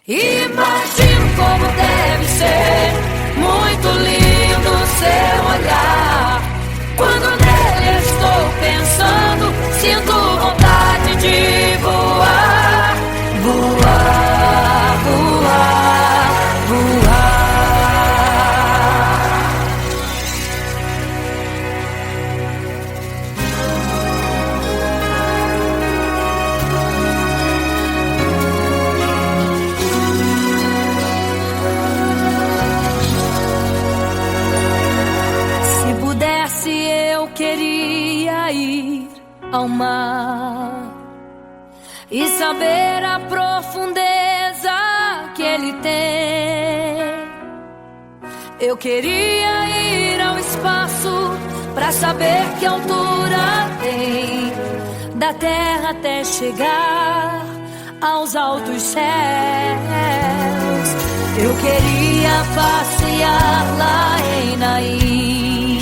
Imagino como deve ser muito lindo seu olhar. Quando nele estou pensando, sinto vontade de voar, voar, voar, voar. Se pudesse, eu queria ir ao mar e saber a profundeza que ele tem. Eu queria ir ao espaço pra saber que altura tem, da terra até chegar aos altos céus. Eu queria passear lá em Naim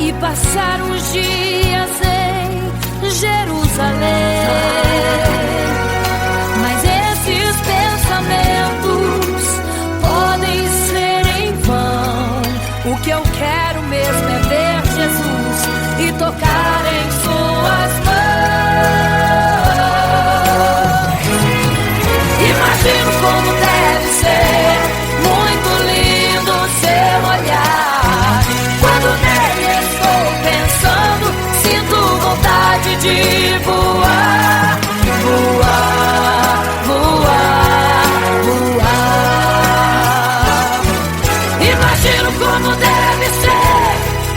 e passar uns dias em Jerusalém. Mas esses pensamentos podem ser em vão. O que eu quero mesmo é ver Jesus e tocar em suas mãos. Imagino como deve ser muito lindo seu olhar. Quando nele estou pensando, sinto vontade de voar, voar, voar, voar. Imagino como deve ser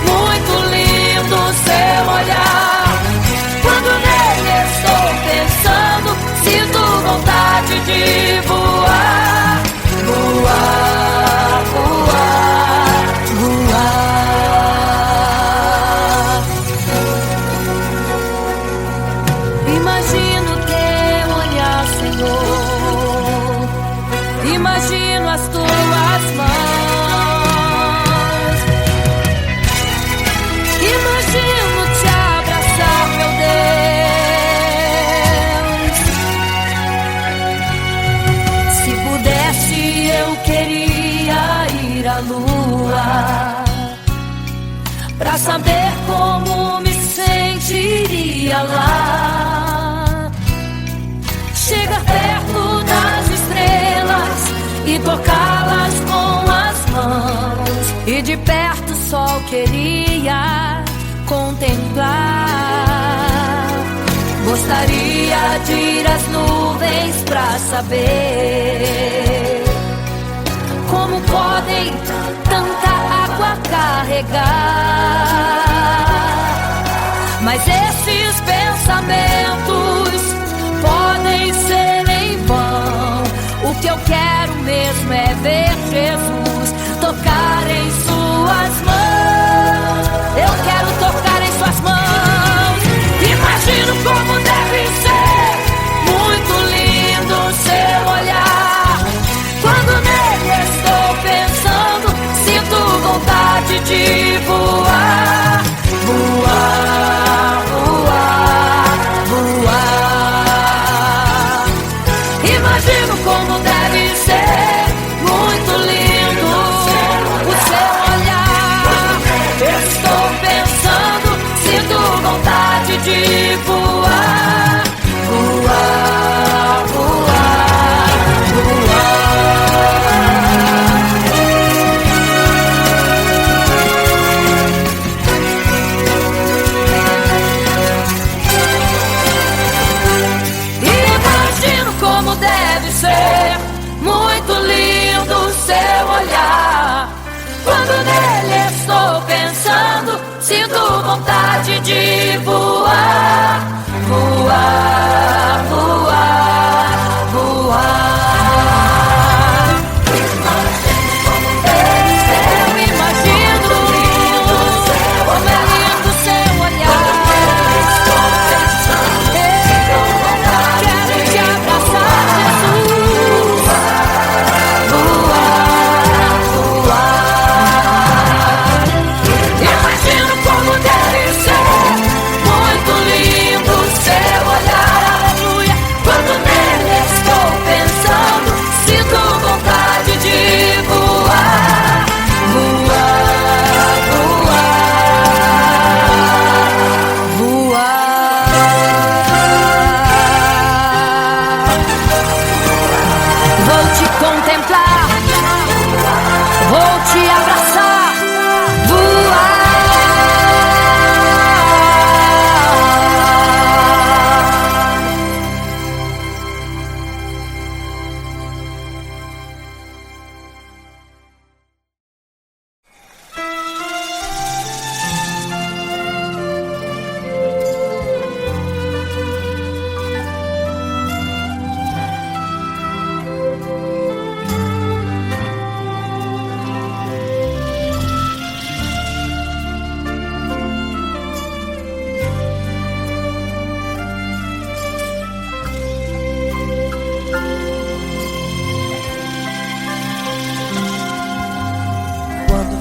muito lindo seu olhar. Quando nele estou pensando, sinto vontade de voar, voar, voar, voar. Imagino teu olhar, Senhor. Imagino as tuas mãos. Imagino te abraçar, meu Deus. Se pudesse, eu queria ir à lua pra saber como me sentiria lá. Chegar perto das estrelas e tocá-las com as mãos, e de perto só queria contemplar. Gostaria de ir às nuvens pra saber como podem tanta água carregar. Mas esses pensamentos podem ser em vão. O que eu quero mesmo é ver Jesus tocar em suas mãos. Eu quero tocar em suas mãos. Imagino como deve ser muito lindo seu olhar. Quando nele estou pensando, sinto vontade de voar, voar, voar, voar. Imagino como deve ser muito lindo o seu olhar. Estou pensando, sinto vontade de voar, voar, voar, voar. Imagino como deve ser muito lindo o seu olhar. Quando nele estou pensando, sinto vontade de voar, voar, voar, voar. Eu imagino como é lindo o seu olhar. Quero te abraçar, Jesus. Voar, voar. Imagino como deve ser muito lindo seu olhar. Aleluia. Vou te contemplar, vou te abraçar, voar.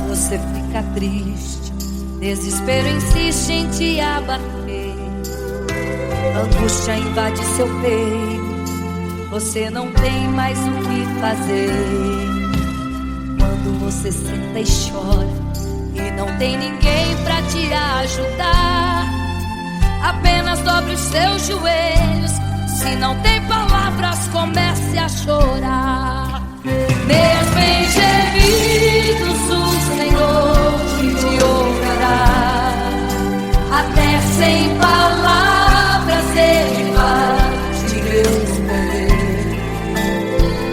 Você fica triste, desespero insiste em te abater, angústia invade seu peito, você não tem mais o que fazer. Quando você senta e chora e não tem ninguém pra te ajudar, apenas dobre os seus joelhos. Se não tem palavras, comece a chorar. Mesmo em gemidos, o Senhor te ouvirá. Até sem palavras Ele vai te responder,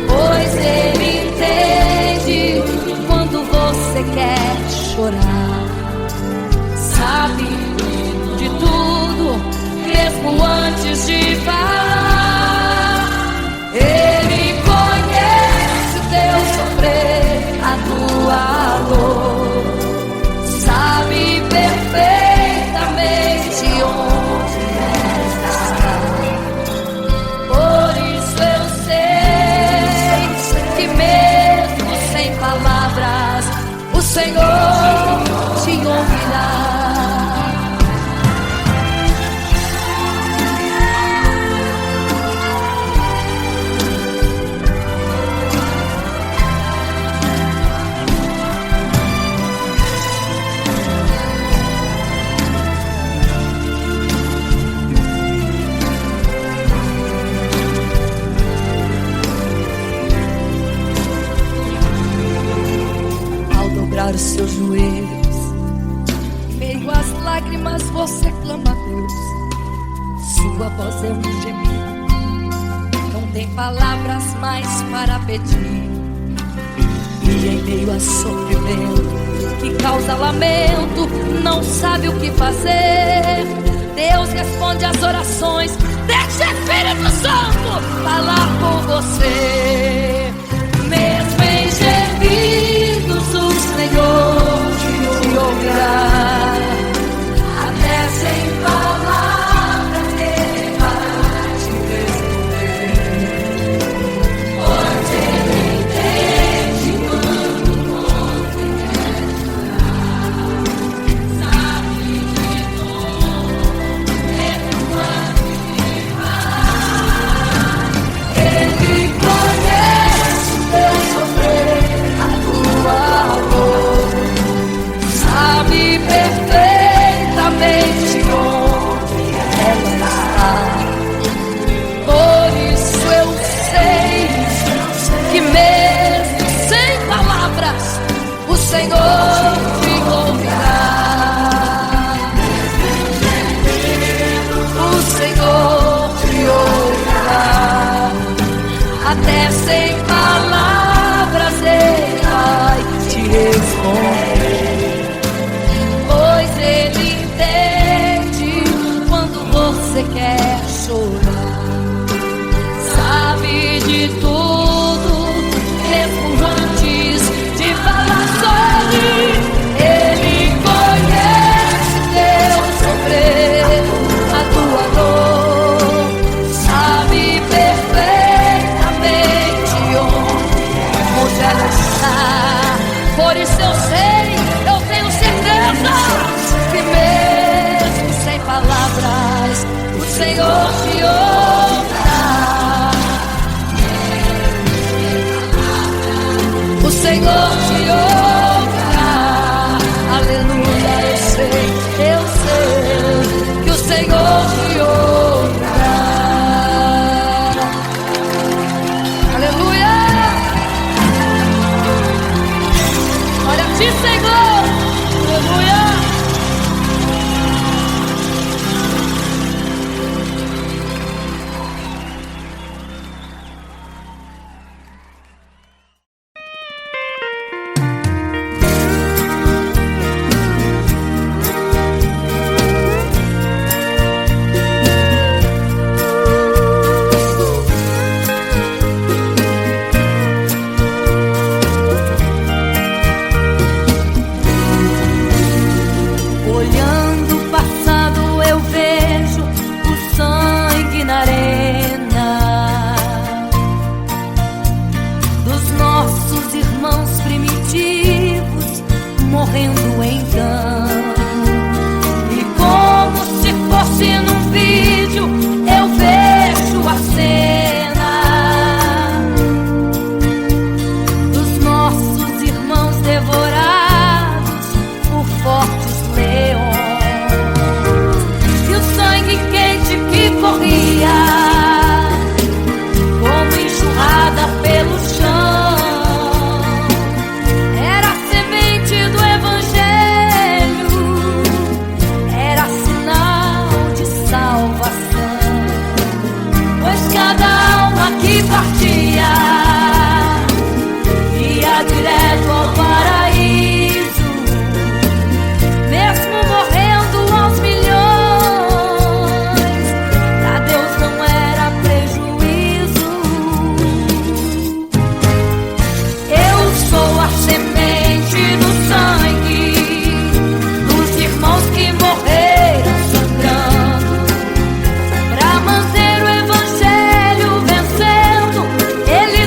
pois Ele entende quando você quer chorar. Sabe de tudo, mesmo antes de falar. Ele conhece teu sofrer, a tua dor, sabe perfeitamente onde está. Por isso eu sei que mesmo sem palavras o Senhor te ouvirá. Os seus joelhos, em meio às lágrimas você clama a Deus. Sua voz é um gemido, não tem palavras mais para pedir. E em meio a sofrimento que causa lamento, não sabe o que fazer. Deus responde às orações, deixa o Espírito Santo falar por você. Mesmo em gemidos o Senhor te ouvirá. Até sem palavras Ele vai te responder, pois Ele entende quando você quer chorar. Sabe de tudo, mesmo antes de falar. Ele conhece teu sofrer, a tua dor, sabe perfeitamente onde ela está. Por isso eu sei que mesmo sem palavras o Senhor te ouvirá. O Senhor te ouvirá. Até sem palavras Ele vai te responder, pois Ele entende quando você quer chorar. Sabe de tudo, mesmo antes de falar sobre. Ele conhece teu sofrer, a tua dor, sabe perfeitamente onde ela está. Por isso eu sei, eu tenho certeza que mesmo sem palavras o Senhor te ouvirá. O Senhor te ouvirá. Aleluia, eu sei que o Senhor te ouvirá. Aleluia. morrendo então. E como se fosse num vídeo, eu vejo a cena dos nossos irmãos devorados por fortes leões, e o sangue quente que corria como enxurrada pelo chão era a semente do evangelho, era sinal de salvação, pois cada alma que partia ia direto ao paraíso, mesmo morrendo aos milhões. Pra Deus não era prejuízo. Eu sou a semente do sangue dos irmãos que morreram sangrando pra manter o evangelho vencendo. Eles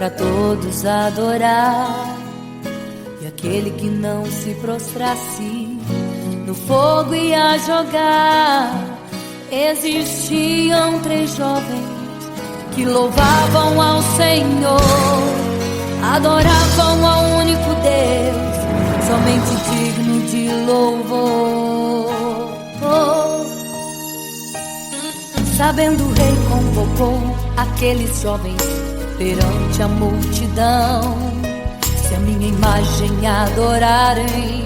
pra todos adorar. E aquele que não se prostrasse no fogo ia jogar. Existiam 3 jovens que louvavam ao Senhor, adoravam ao único Deus, somente digno de louvor. Sabendo o rei convocou aqueles jovens perante a multidão. Se a minha imagem adorarem,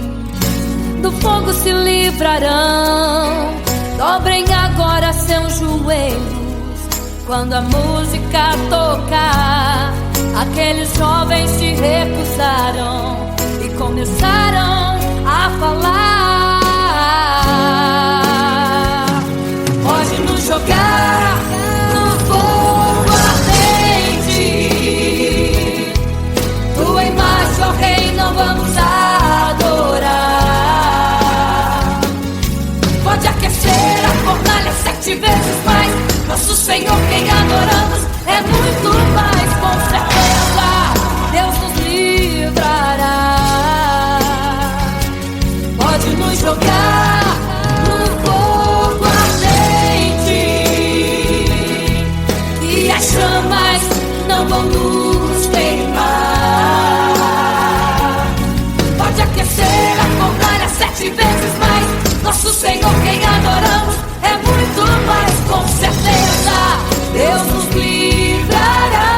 do fogo se livrarão. Dobrem agora seus joelhos quando a música tocar. Aqueles jovens se recusaram e começaram a falar. Pode nos jogar no fogo ardente, tua imagem, ó Rei, não vamos adorar. Pode aquecer a fornalha 7 vezes mais. Nosso Senhor, quem adoramos, é muito mais. Com certeza Deus nos livrará. Pode nos jogar no fogo ardente e as chamas não vão nos queimar. Pode aquecer a fornalha 7 vezes mais. Nosso Senhor, quem adoramos, é muito mais. Com certeza Deus nos livrará.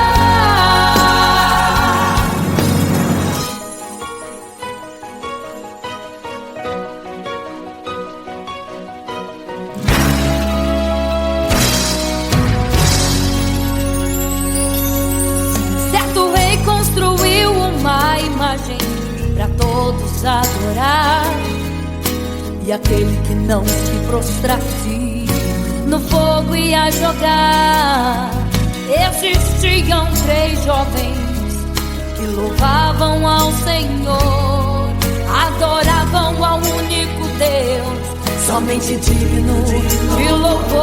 Certo rei construiu uma imagem para todos adorar. E aquele que não se prostrasse no fogo ia jogar. Existiam 3 jovens que louvavam ao Senhor, adoravam ao único Deus, somente digno de louvor.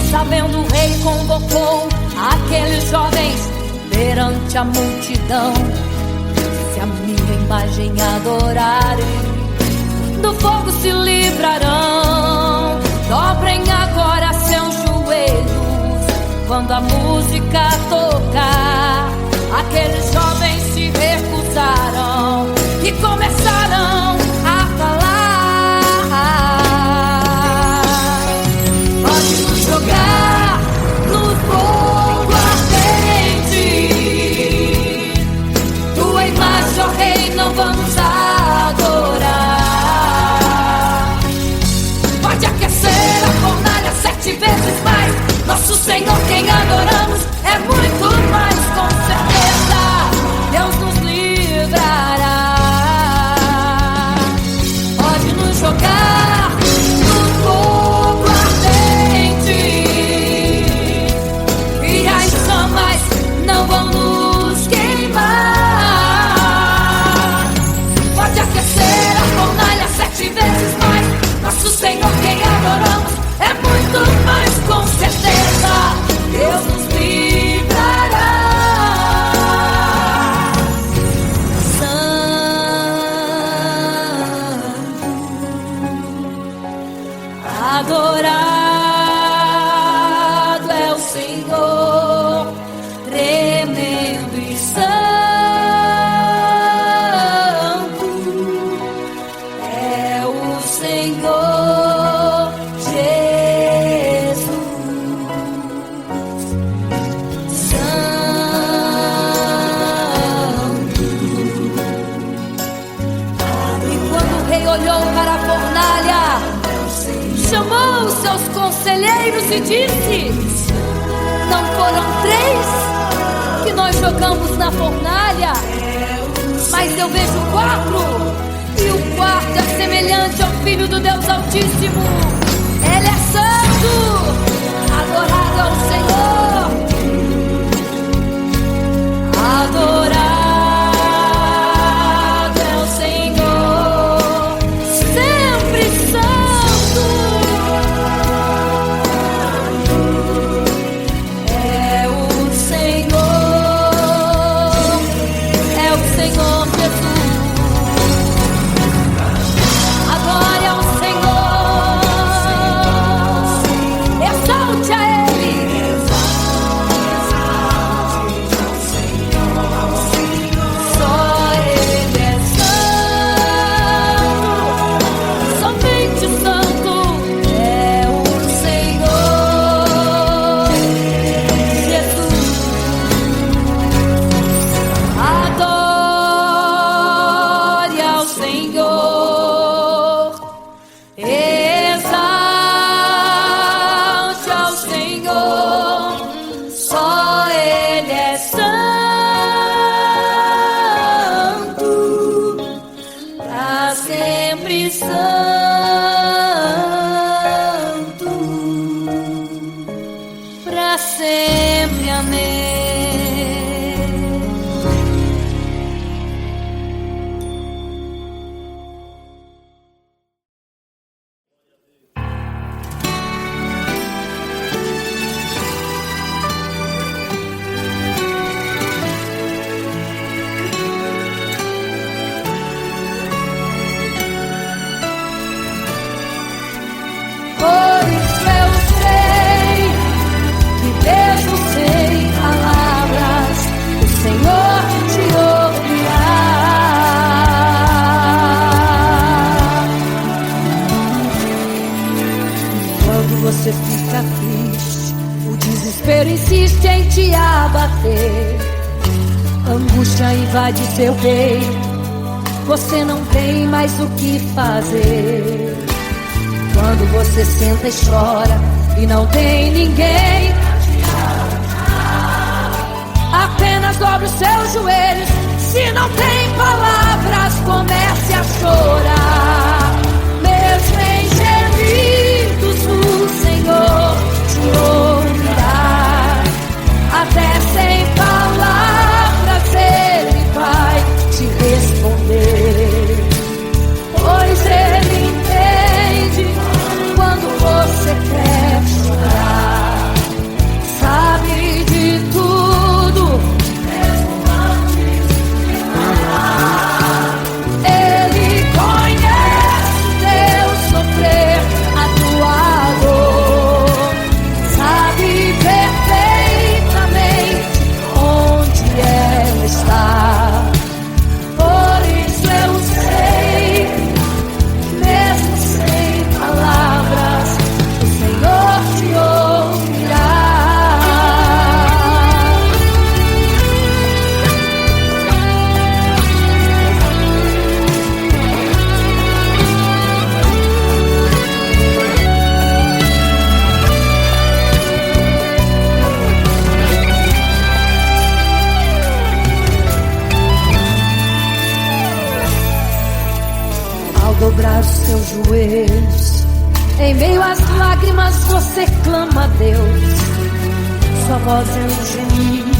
Sabendo o rei convocou aqueles jovens perante a multidão. Se a minha imagem adorarem, do fogo se livrarão. Dobrem agora seus joelhos quando a música tocar. Aqueles jovens se recusaram e começaram a falar. Pode nos jogar no fogo ardente, tua imagem, ó Rei, não vamos adorar. Pode aquecer a fornalha 7 vezes mais. Nosso Senhor, quem adoramos, é muito mais. Com certeza Deus nos livrará. Pode nos jogar no fogo ardente e as chamas não vão nos queimar. Pode aquecer a fornalha 7 vezes mais. Nosso Senhor, quem adoramos, é muito mais. Com certeza Deus nos livrará. Santo, adorado é o Senhor, tremendo e santo é o Senhor Jesus. Santo. E quando o rei olhou para a fornalha, chamou os seus conselheiros e disse: não foram 3 que nós jogamos na fornalha, mas eu vejo 4, e o 4 é semelhante ao Filho do Deus Altíssimo. Ele é santo, adorado ao Senhor, adorado é o Senhor, sempre santo. invade seu peito, você não tem mais o que fazer. Quando você senta e chora e não tem ninguém, apenas dobre os seus joelhos. Se não tem palavras, comece a chorar. Mesmo em gemidos, o Senhor te ouvirá. Até sem palavras Ele vai te responder, pois Ele entende quando você quer chorar. Sabe de tudo, mesmo antes de falar. Ele conhece teu sofrer, a tua dor. Sabe perfeitamente onde ela está. Por isso eu sei, mesmo sem palavras, o Senhor te ouvirá. Ao dobrar os seus joelhos, em meio às lágrimas você clama a Deus. Sua voz é um gemido,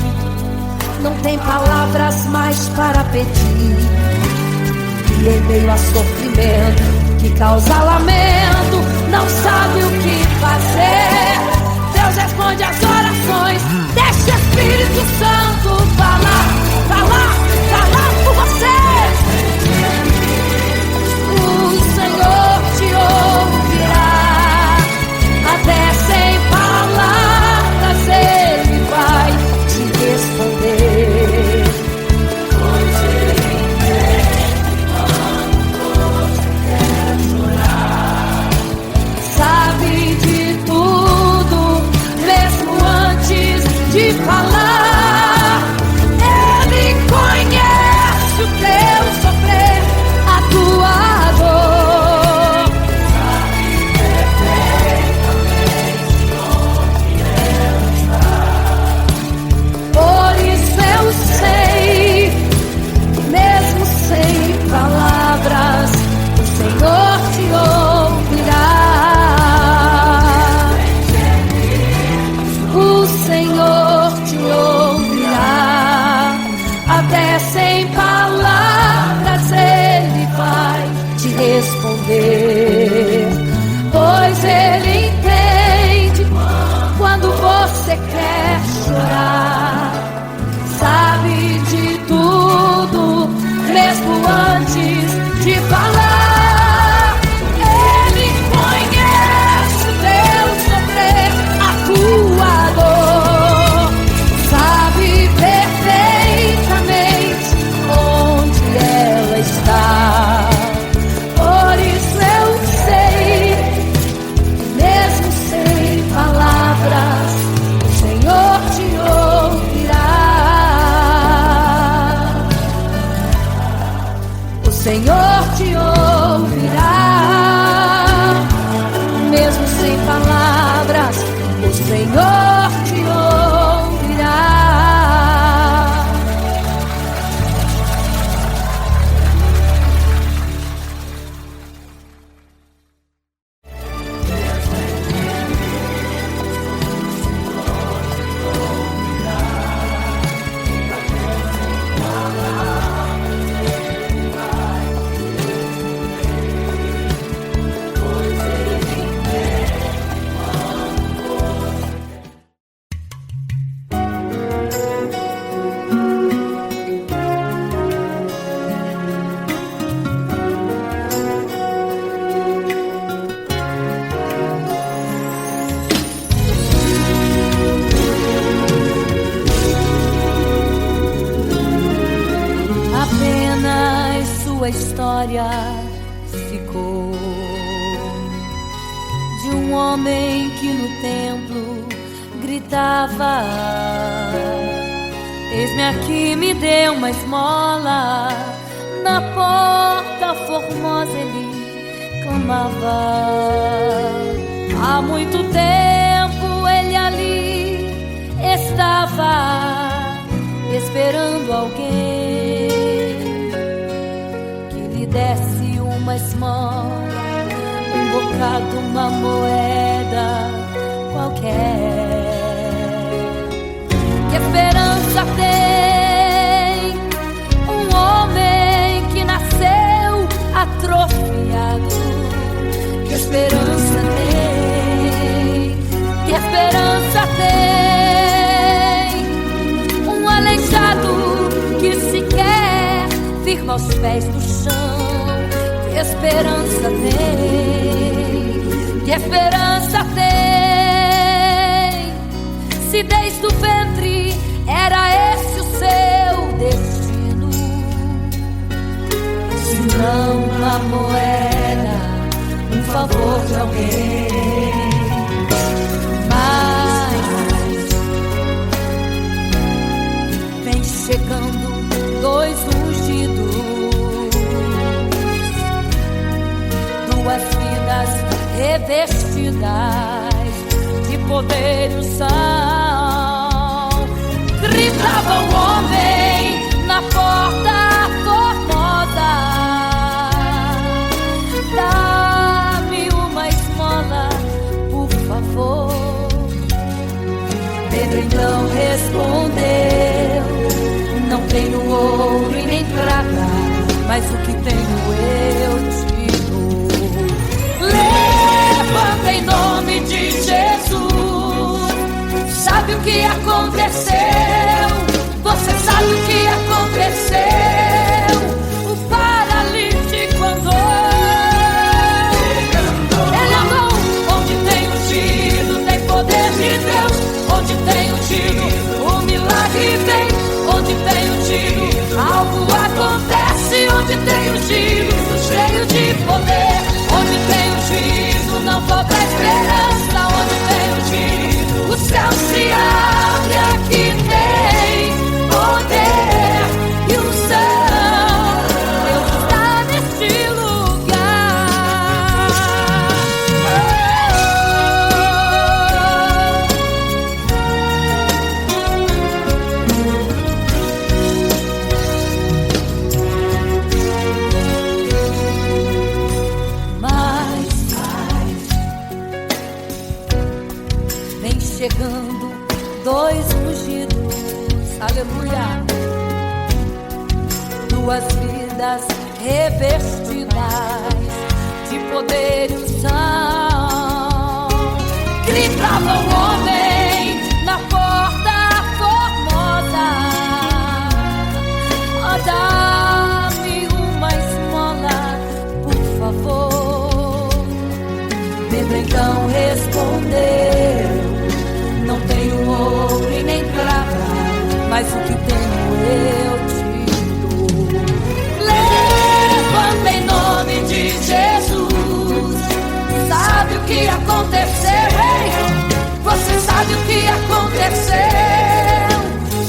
não tem palavras mais para pedir. E em meio a sofrimento que causa lamento, não sabe o que fazer. Deus responde às orações. Deixa o Espírito Santo falar por você. O Senhor te ouvirá. Até sem palavras Ele vai te responder, pois Ele entende quando você quer chorar. Sabe de tudo, mesmo antes de falar. Ele conhece o teu sofrer, a tua dor. Sabe perfeitamente onde ela está. Por isso eu sei, mesmo sem palavras, o Senhor te ouvirá. O Senhor te ouvirá. Até sem palavras Ele vai te responder, pois Ele entende quando você quer chorar. Sabe de tudo, mesmo antes de falar. Ele conhece o teu sofrer, a tua dor. Sabe perfeitamente onde ela está. Por isso eu sei, mesmo sem palavras, o Senhor te ouvirá. O Senhor te ouvirá. Mesmo sem palavras, o Senhor te ouvirá. sua história ficou de um homem que no templo gritava: Eis-me aqui, me deu uma esmola. Na porta formosa ele clamava. Há muito tempo ele ali estava, esperando alguém que lhe desse uma esmola, um bocado, uma moeda qualquer. Que esperança tem um homem que nasceu atrofiado? Que esperança tem? Que esperança tem um aleijado que sequer firma os pés no chão? Que esperança tem? Que esperança tem? Se desde o ventre era esse o seu destino, se não uma moeda, um favor de alguém. Mas vem chegando dois ungidos, duas vidas revestidas de poder e unção. Gritava o homem na porta formosa: dá-me uma esmola, por favor. Pedro então respondeu: não tenho ouro e nem prata, mas o que tenho eu te dou. Levanta em nome de Jesus. Sabe o que aconteceu? Você sabe o que aconteceu? O paralítico andou. Ele andou. Onde tem ungido, tem poder de Deus. Onde tem ungido, o milagre vem. Onde tem ungido, algo acontece. Onde tem ungido, cheio de poder. Onde tem ungido, não falta esperança. Onde tem ungido, o céu se abre. Aqui tem poder e unção. Deus está neste lugar. Mas vem chegando dois ungidos, aleluia, duas vidas revestidas de poder e unção. Gritava o homem na porta formosa: oh, dá-me uma esmola, por favor. Pedro então respondeu: não tenho ouro e nem prata, mas o que tenho eu te dou. Levanta em nome de Jesus. Sabe o que aconteceu, hein? Você sabe o que aconteceu?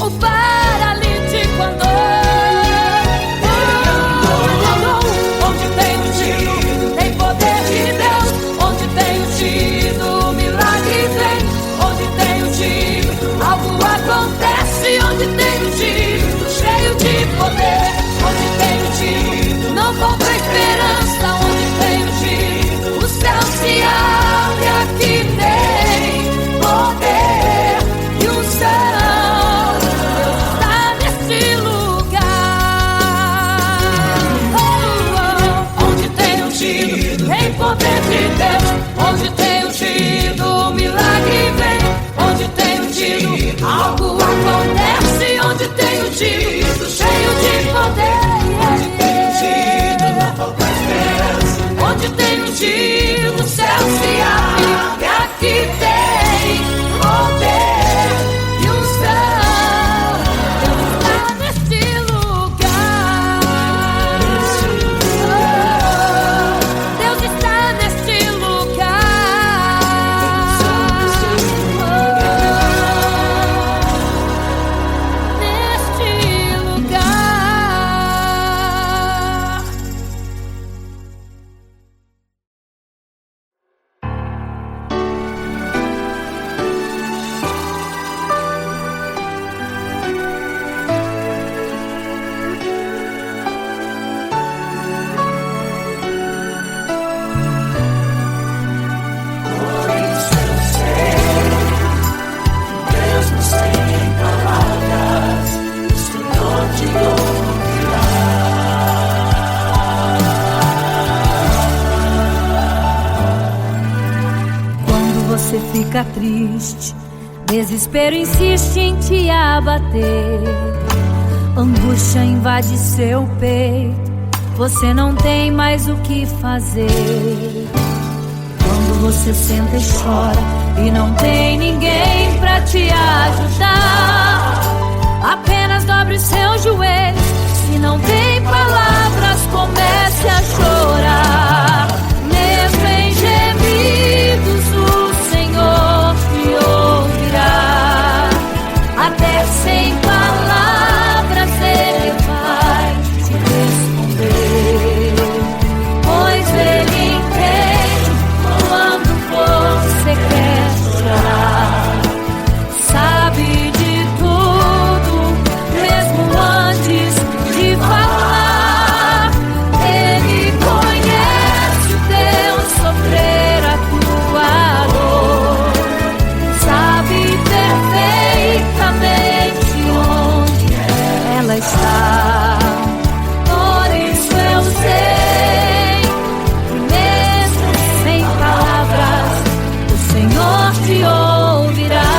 O paralítico andou. Ele andou. Onde tem ungido, tem poder de Deus. Onde tem ungido, o milagre vem. Onde tem ungido, algo acontece. Onde tem ungido, fica triste, desespero insiste em te abater, angústia invade seu peito, você não tem mais o que fazer. Quando você senta e chora e não tem ninguém pra te ajudar, apenas dobre os seus joelhos. Se não tem palavras, comece a chorar. Mesmo em gemidos, o Senhor te ouvirá. Até sem palavras Ele vai te responder, pois Ele entende quando você quer chorar. Sabe de tudo, mesmo antes de falar. Ele conhece o teu sofrer, a tua dor. Sabe perfeitamente onde ela está. Por isso eu sei que mesmo sem palavras o Senhor te ouvirá.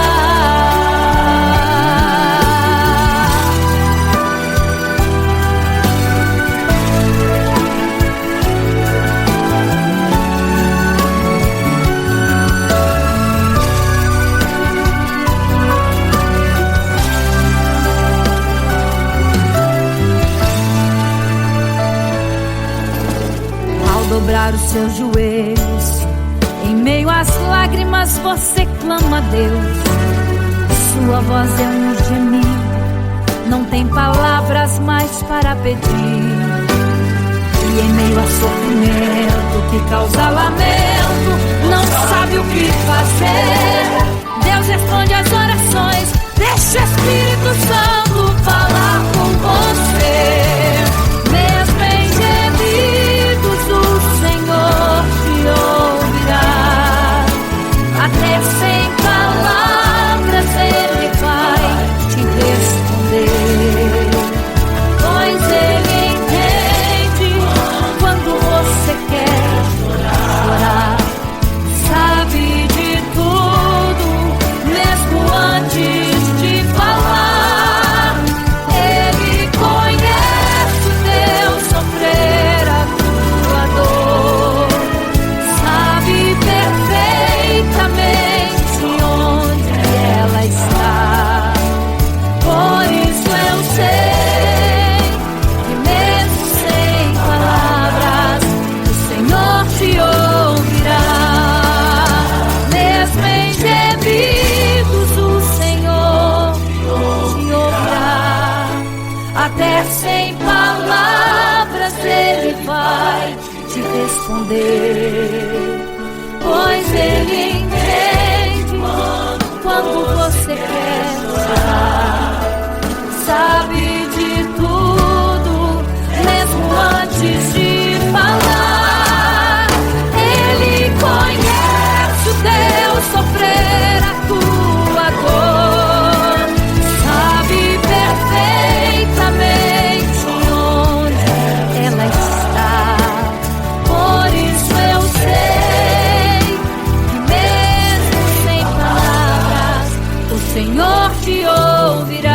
Ao dobrar os seus joelhos, em meio às lágrimas você clama a Deus. Sua voz é um gemido, não tem palavras mais para pedir. E em meio a sofrimento que causa lamento, não sabe o que fazer. Deus responde às orações, deixa o Espírito Santo falar com você. Mesmo em gemidos o Senhor te ouvirá. Até sem palavras Ele vai te responder, pois Ele entende quando você quer chorar. Sabe de tudo, mesmo antes de falar. Ele conhece o teu sofrer, a tua dor. Sabe perfeitamente onde ela está. Por isso eu sei que mesmo sem palavras o Senhor te ouvirá. Mesmo em gemidos o Senhor te ouvirá. Até sem palavras Ele vai te responder, pois Ele entende quando você quer chorar. Sabe de tudo, mesmo antes de falar. Ele conhece o teu sofrer, a tua dor. Sabe perfeitamente onde ela está. Por isso eu sei que mesmo sem palavras o Senhor te ouvirá.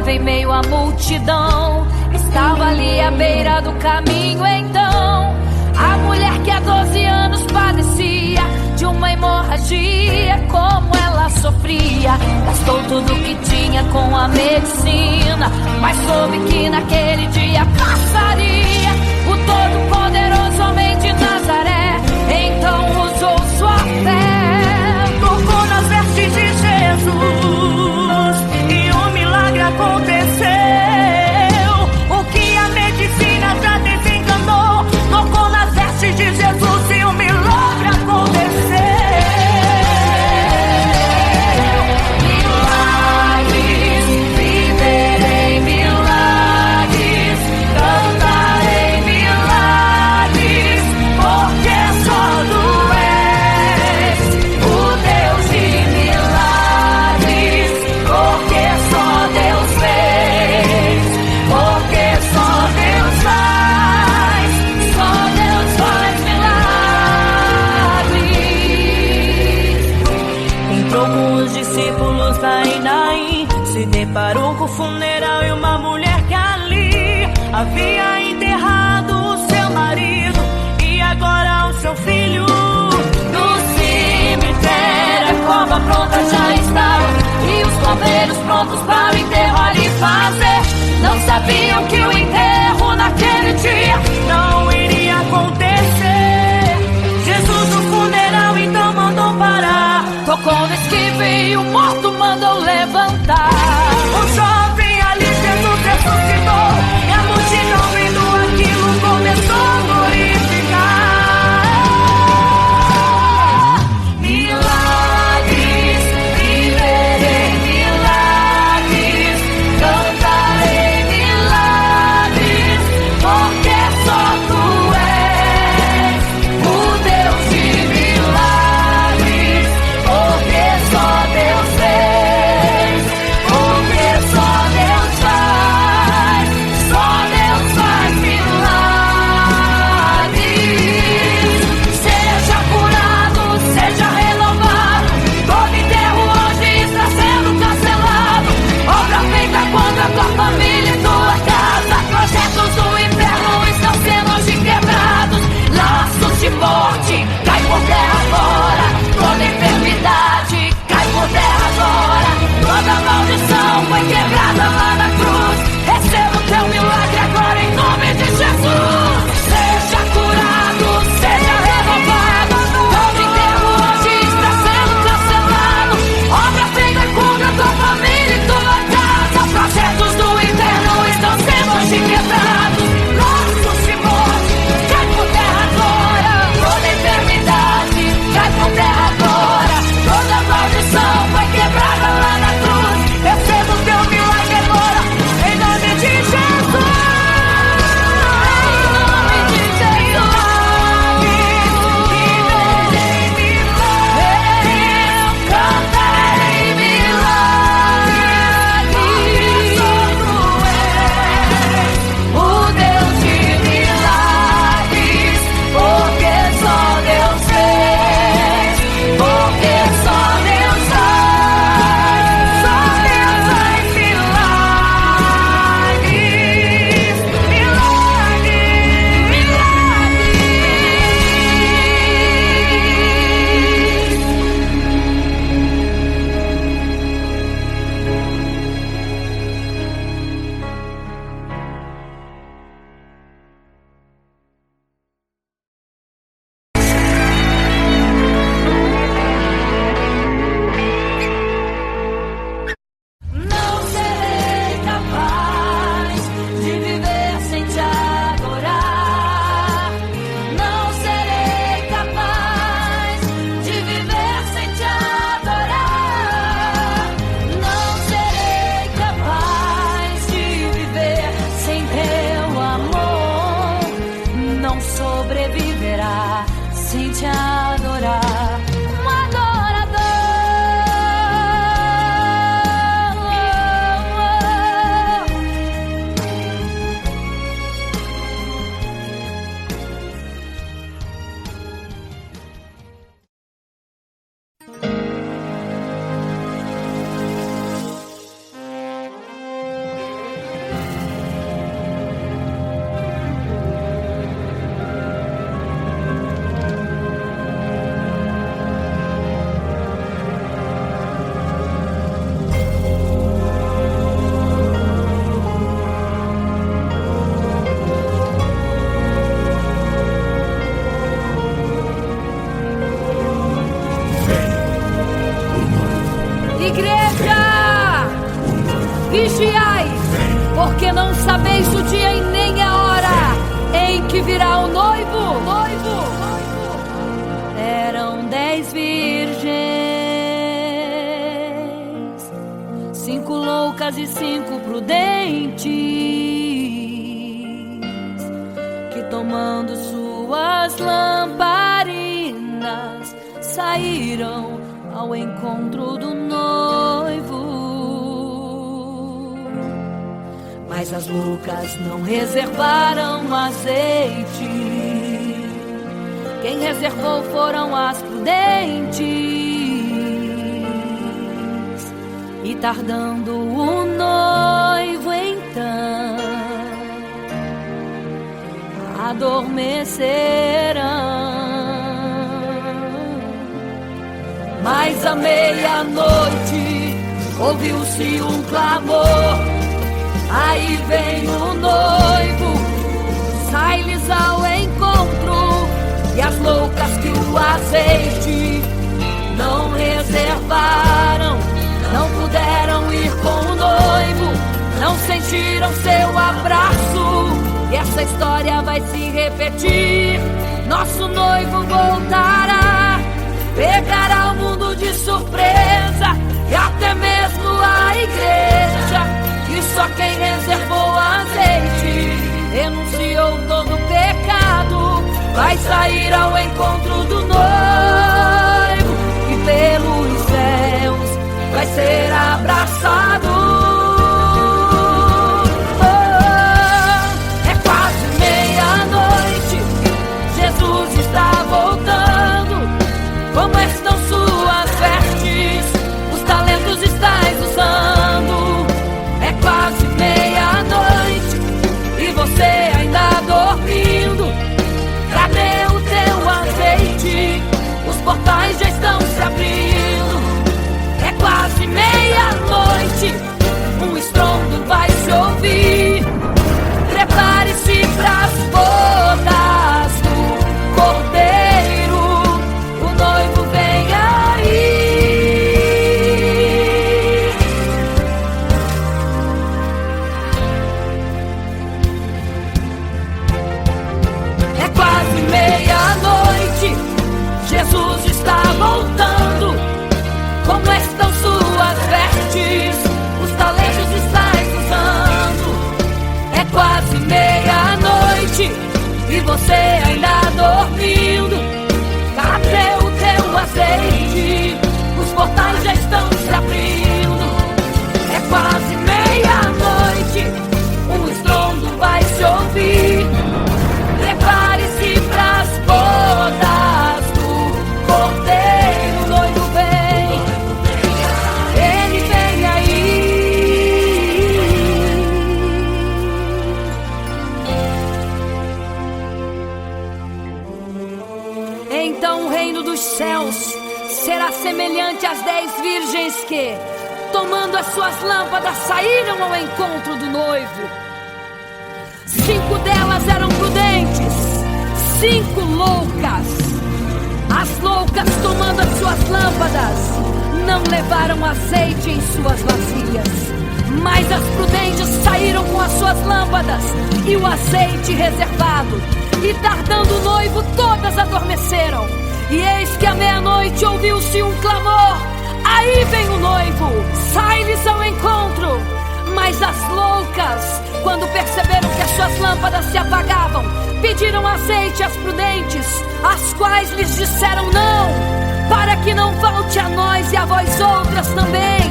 parava em meio à multidão. Estava ali à beira do caminho então a mulher que há 12 anos padecia de uma hemorragia. Como ela sofria, gastou tudo que tinha com a medicina, mas soube que naquele dia passaria o todo-poderoso homem de Nazaré. Então usou sua fé, tocou nas vestes de Jesus e um milagre aconteceu. O que a medicina já desenganou, tocou nas vestes de Jesus e um milagre aconteceu. Milagres, viverei milagres, cantarei milagres, porque só tu és o Deus de milagres, porque só Deus fez, porque só Deus faz milagres. Entrou com os discípulos lá em Naim, se deparou com o funeral e uma mulher que ali havia enterrado o seu marido e agora o seu filho. No cemitério a cova pronta já estava e os coveiros prontos para o enterro ali fazer. Não sabiam que o enterro naquele dia não iria acontecer. Jesus no funeral então mandou parar, tocou no esquive e o morto mandou levantar. o jovem ali Jesus ressuscitou e a multidão vendo aquilo começou a glorificar. Milagres, viverei milagres, cantarei milagres, porque só tu és o Deus de milagres, porque só Deus fez, porque só Deus faz milagres. Seja curado, seja renovado, todo enterro hoje está sendo cancelado. Obra feita contra a tua família e tua casa, projetos do inferno estão sendo hoje quebrados. Laços de morte cai por terra fora, toda enfermidade cai por terra agora, toda maldição foi quebrada lá na cruz. Receba o teu milagre agora em nome de Jesus. Seja curado, seja renovado, todo enterro hoje está sendo cancelado. Obra feita contra a tua família e tua casa, projetos do inferno estão sendo hoje quebrados. Laços de morte cai por terra agora, toda enfermidade cai por terra agora, toda maldição foi quebrada lá na cruz. Receba o teu milagre agora em nome de Jesus. loucas e 5 prudentes, que tomando suas lamparinas saíram ao encontro do noivo. Mas as loucas não reservaram azeite. Quem reservou foram as prudentes. E tardando o noivo então, adormecerão. Mas à meia-noite ouviu-se um clamor. Aí vem o noivo, sai-lhes ao encontro. E as loucas que o azeite não reservaram, não puderam ir com o noivo, não sentiram seu abraço. E essa história vai se repetir. Nosso noivo voltará, pegará o mundo de surpresa, e até mesmo a igreja. E só quem reservou azeite, renunciou todo o pecado, vai sair ao encontro do noivo, e pelos céus vai ser abraçado. Oh, é quase meia-noite, Jesus está voltando. Como estão suas vestes? Os talentos estais usando. É quase meia-noite e você ainda dormindo. Cadê o teu azeite? Os portais já estão se abrindo. É quase meia-noite, um estrondo vai se ouvir. Prepare-se pras bodas do Cordeiro, o noivo vem aí. É quase meia-noite, Jesus está voltando. Como estão suas vestes? Os talentos estais usando. É quase meia-noite e você ainda dormindo. Cadê o teu azeite? Os portais já estão se abrindo. É quase meia-noite, um estrondo vai se ouvir. Prepare-se pras bodas do Cordeiro, o noivo vem, ele vem aí. Então o reino dos céus será semelhante às 10 virgens que, tomando as suas lâmpadas, saíram ao encontro do noivo. 5 delas eram prudentes, 5 loucas. As loucas, tomando as suas lâmpadas, não levaram azeite em suas vasilhas. Mas as prudentes saíram com as suas lâmpadas e o azeite reservado. E tardando o noivo, todas adormeceram. E eis que à meia-noite ouviu-se um clamor. Aí vem o noivo, sai-lhes ao encontro. Mas as loucas, quando perceberam que as suas lâmpadas se apagavam, pediram azeite às prudentes, as quais lhes disseram não, para que não falte a nós e a vós outras também.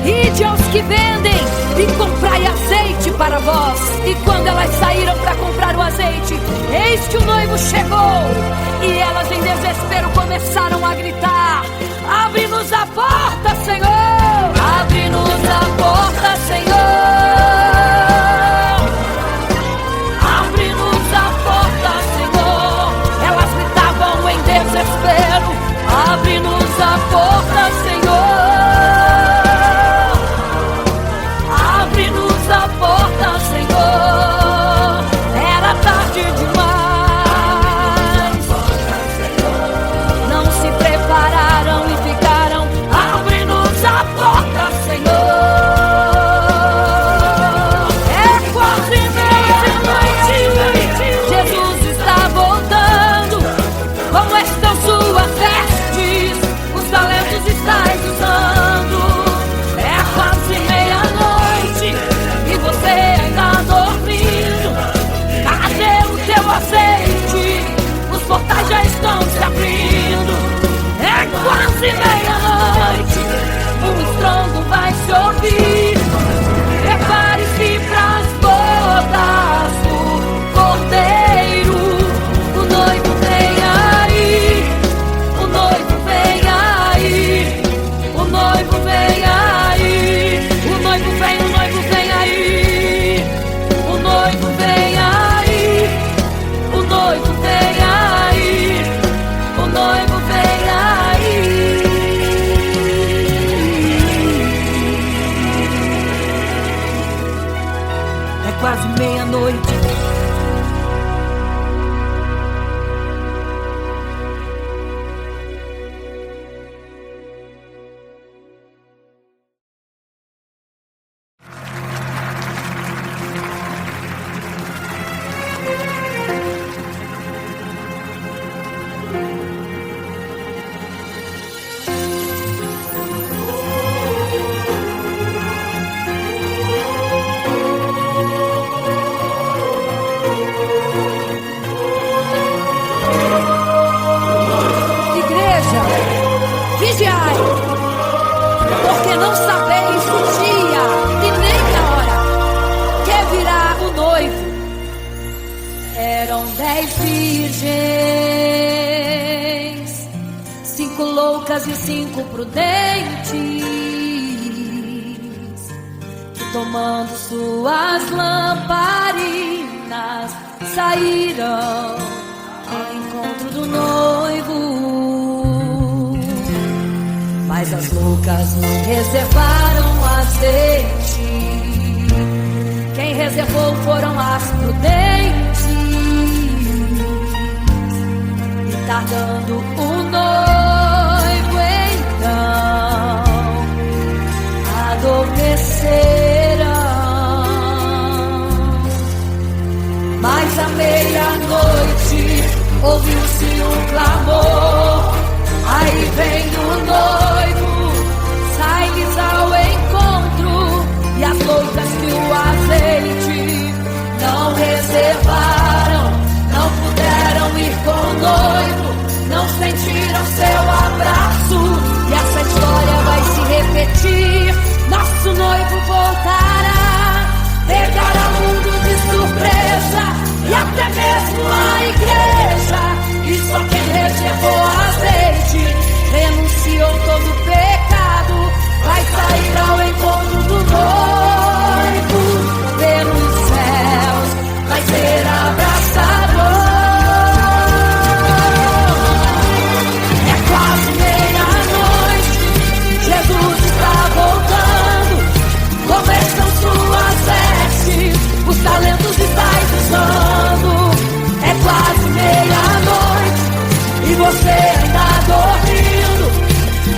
Ide aos que vendem e comprai azeite para vós. E quando elas saíram para comprar o azeite, eis que o noivo chegou. E elas em desespero começaram a gritar: abre-nos a porta, Senhor! Abre-nos a porta, Senhor! Abre-nos a porta, Senhor! Elas gritavam em desespero: abre-nos a porta, Senhor! Abre-nos a porta, Senhor! Era tarde demais. Não se prepararam e ficaram à loucas e 5 prudentes, que tomando suas lamparinas saíram ao encontro do noivo. Mas as loucas não reservaram azeite, quem reservou foram as prudentes. E tardando o noivo então adormeceram. Mas à meia-noite ouviu-se um clamor, aí vem o noivo, sai-lhes ao encontro. E as loucas que o azeite não reservaram, não puderam ir com o noivo, não sentiram seu abraço. E essa história vai se repetir, nosso noivo voltará, pegará o mundo de surpresa, e até mesmo a igreja. E só quem reservou azeite, renunciou todo pecado, vai sair ao encontro do noivo. Pelos céus vai ser abraçador. É quase meia-noite, Jesus está voltando. Começam suas vestes, os talentos estáis usando. É quase meia-noite e você ainda dormindo.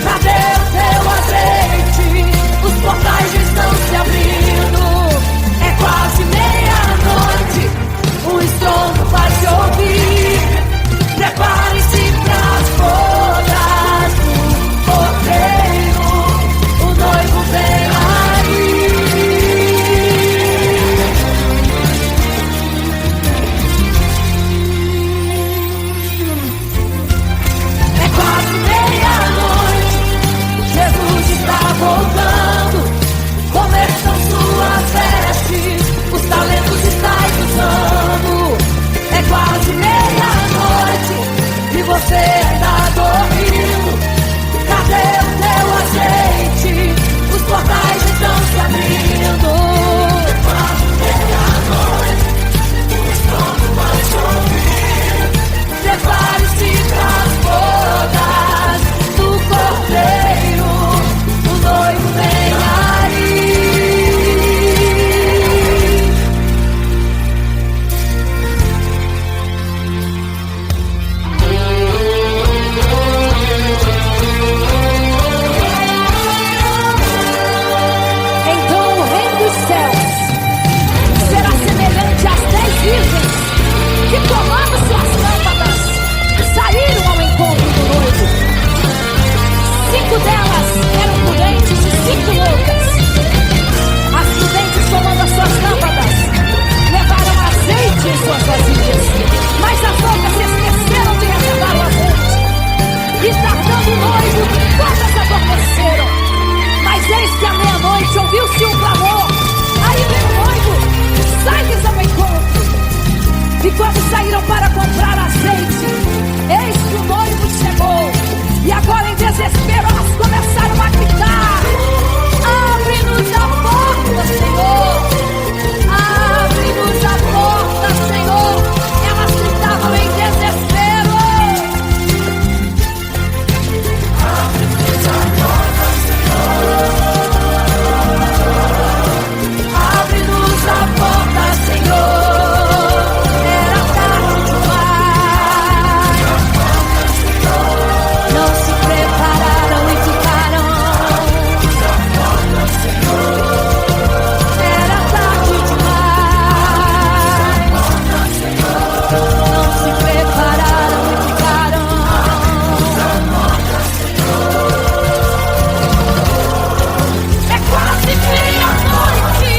Cadê o teu azeite? Os portais estão se abrindo. É quase meia-noite, o estrondo vai se ouvir. Prepare-se pras bodas do cordeiro, o noivo vem aí. É quase meia-noite, Jesus está voltando. Começam suas vestes, os talentos estáis usando. É quase meia-noite e você ainda dormindo. Cadê o teu azeite? Os portais estão se abrindo. É quase meia-noite, o estrondo vai se ouvir. Prepare-se pras bodas do cordeiro, o noivo vem aí. Então o reino dos céus será semelhante às 10 virgens que, tomando suas lâmpadas, saíram ao encontro do noivo. 5 delas eram prudentes e 5 loucas. As prudentes, tomando as suas lâmpadas, levaram azeite em suas vasilhas, mas as loucas se esqueceram de reservar o azeite. E tardando o noivo, todas adormeceram. Mas eis que à meia-noite ouviu-se um clamor, aí vem o noivo, sai-lhes ao encontro. E quando saíram para comprar azeite, eis que o noivo chegou. E agora em desespero elas começaram a gritar: abre-nos a porta, Senhor! Abre-nos a porta, Senhor! Elas gritavam em desespero. Abre-nos a porta, Senhor! Abre-nos a porta, Senhor! Era tarde demais. Não se prepararam e ficaram. Era tarde demais. Não se prepararam e ficaram. É quase meia-noite,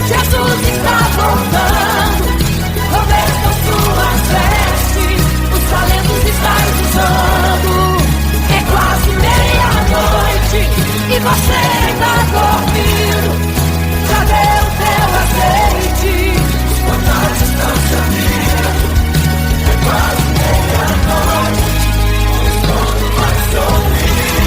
Jesus está voltando. Começam suas vestes, os talentos estáis usando. É quase meia-noite e você ainda dormindo. Cadê o teu azeite? Os portais estão se abrindo. É quase meia-noite, o estrondo vai se ouvir.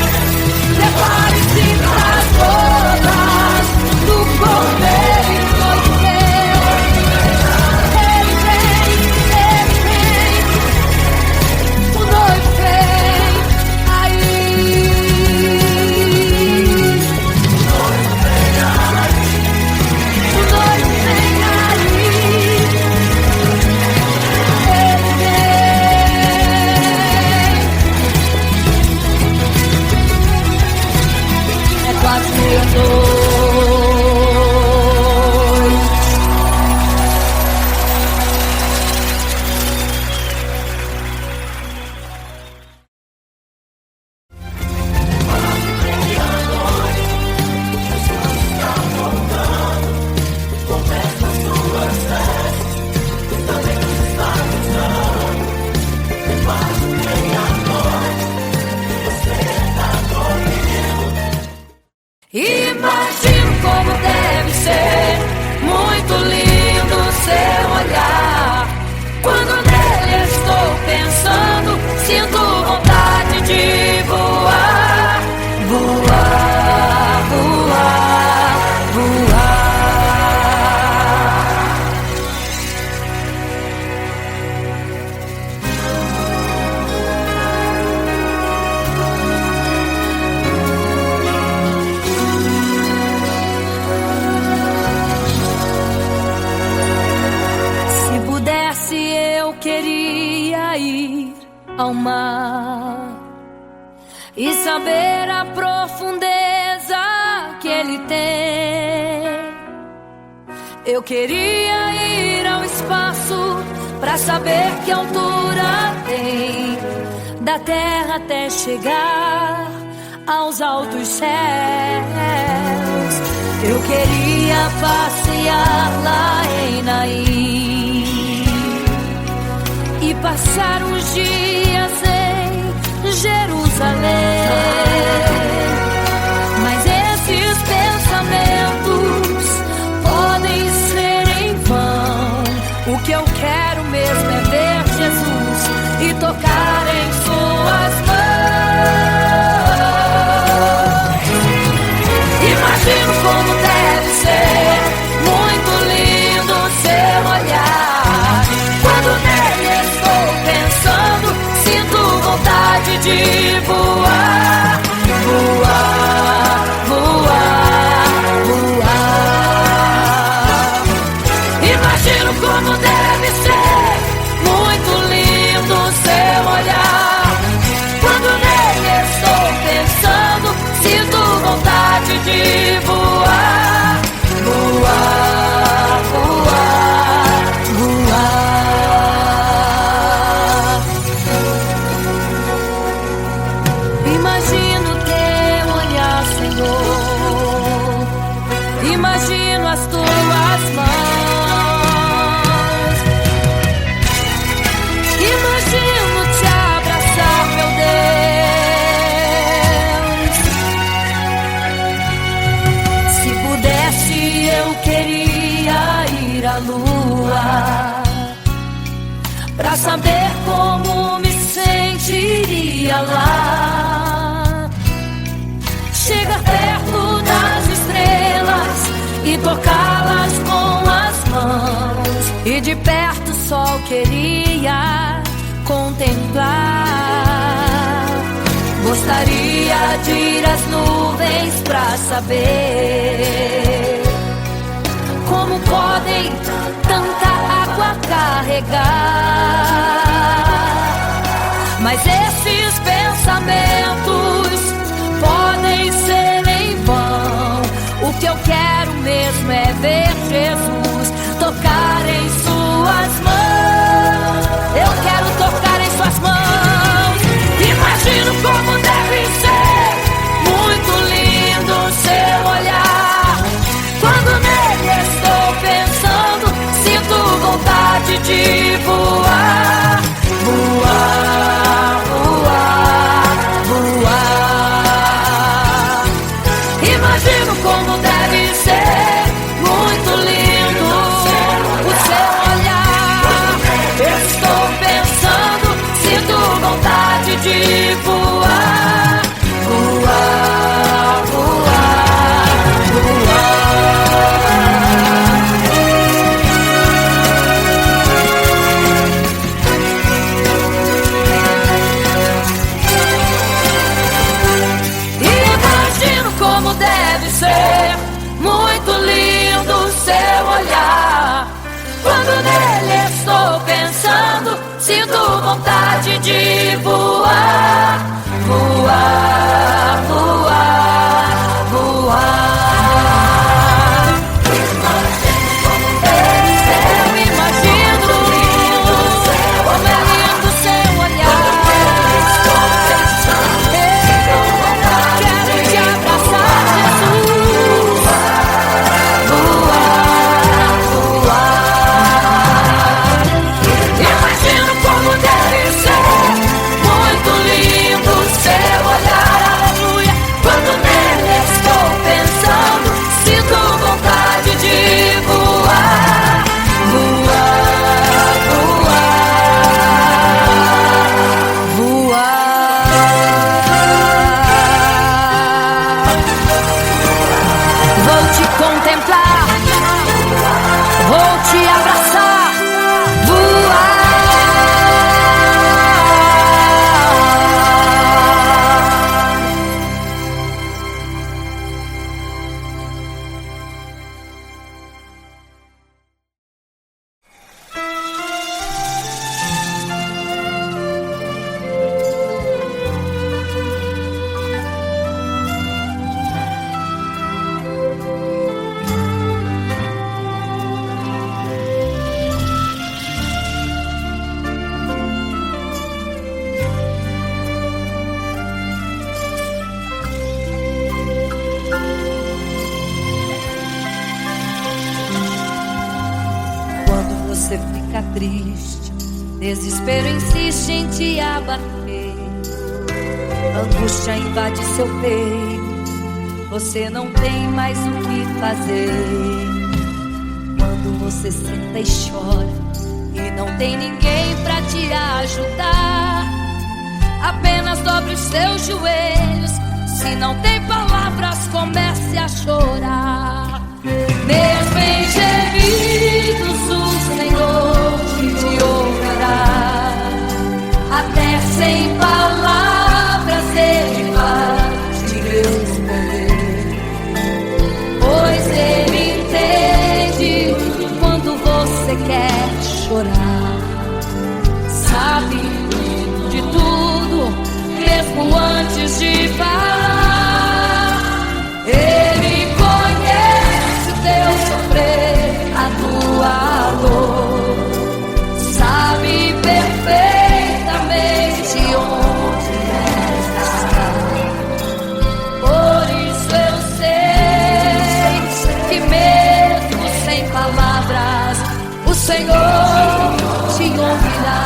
ao mar e saber a profundeza que ele tem. Eu queria ir ao espaço pra saber que altura tem, da terra até chegar aos altos céus. Eu queria passear lá em Naim e passar uns dias em Jerusalém. Mas esses pensamentos podem ser em vão. O que eu quero mesmo é ver Jesus e tocar em suas mãos. Imagino como deve ser muito lindo seu olhar. Quando nele estou pensando, sinto vontade de voar, voar, voar, voar. Imagino como deve ser muito lindo seu olhar. Quando nele estou pensando, sinto vontade de voar, voar, voar, voar. Imagino teu olhar, Senhor. Imagino as tuas mãos. Imagino te abraçar, meu Deus. Se pudesse, eu queria ir à lua pra saber como me sentiria lá. Chegar perto das estrelas e tocá-las com as mãos, e de perto só queria contemplar. Gostaria de ir às nuvens pra saber como podem tanta água carregar. Mas esses pensamentos podem ser em vão. O que eu quero mesmo é ver Jesus tocar em suas mãos. Eu quero tocar em suas mãos. Imagino como deve ser muito lindo seu olhar. Quando nele estou pensando, sinto vontade de voar, voar, voar, voar. Imagino como deve ser muito lindo o seu olhar. Estou pensando, sinto vontade de voar, voar, voar, voar. Imagino como deve ser muito lindo o seu olhar. Quando nele estou pensando, sinto vontade de voar, voar, voar, voar. Eu imagino como é lindo o seu olhar. Eu quero te abraçar, Jesus. Voar, voar. Imagino como deve ser muito lindo triste, desespero insiste em te abater, angústia invade seu peito, você não tem mais o que fazer. Quando você senta e chora e não tem ninguém pra te ajudar, apenas dobre os seus joelhos. Se não tem palavras, comece a chorar. Mesmo em gemidos, o Senhor te ouvirá. Até sem palavras Ele vai te responder, pois Ele entende quando você quer chorar. Sabe de tudo, mesmo antes de falar. Ele conhece o teu sofrer, a tua dor. Sabe perfeitamente onde está. Por isso eu sei que mesmo sem palavras, o Senhor te ouvirá.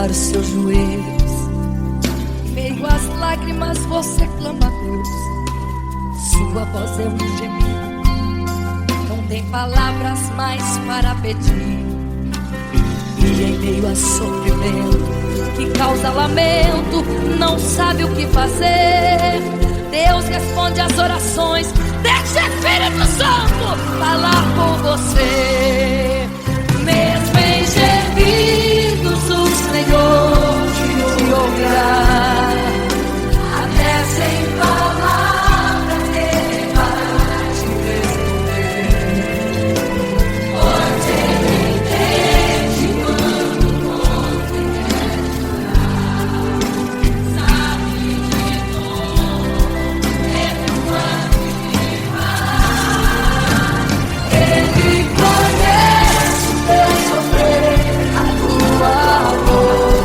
Os seus joelhos, em meio às lágrimas você clama a Deus. Sua voz é um gemido, não tem palavras mais para pedir. E em meio a sofrimento que causa lamento, não sabe o que fazer. Deus responde às orações, deixa o Espírito Santo falar com você. Mesmo em gemidos, o Senhor te ouvirá. Até sem palavras Ele vai te responder, pois Ele entende quando você quer chorar. Sabe de tudo, mesmo antes de falar. Ele conhece o teu sofrer, a tua dor.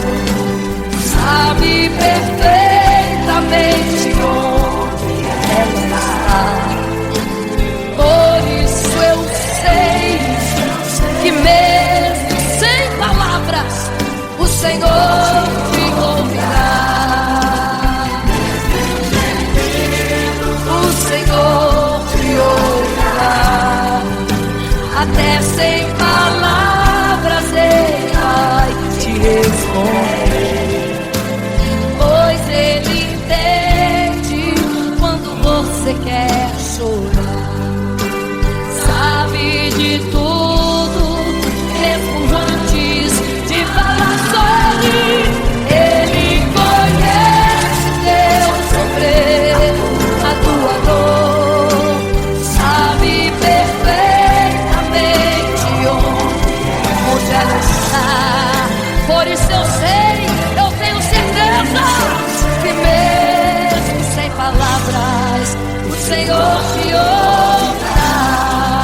Sabe perfeitamente onde ela está. Por isso eu sei que mesmo sem palavras, o Senhor te ouvirá. O Senhor te ouvirá. Até sem palavras Ele vai te responder, pois Ele entende quando você quer chorar. Sabe de tudo, mesmo antes de falar sobre. Ele conhece teu sofrer, a tua dor. Sabe perfeitamente onde ela está. Por isso eu sei, eu tenho certeza que mesmo sem palavras, o Senhor te ouvirá.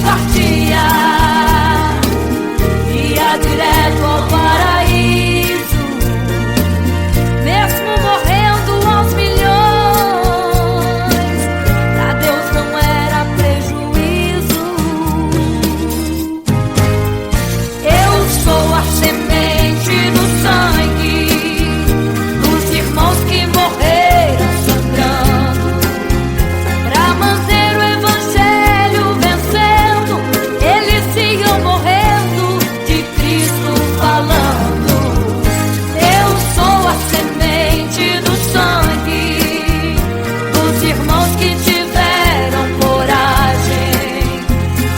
misericórdia, ia direto ao paraíso, mesmo morrendo aos milhões. Pra Deus não era prejuízo. Eu sou a semente do sangue dos irmãos que morreram sangrando, pra manter o evangelho vencendo. Eles iam morrendo, de Cristo falando. Eu sou a semente do sangue dos irmãos que tiveram coragem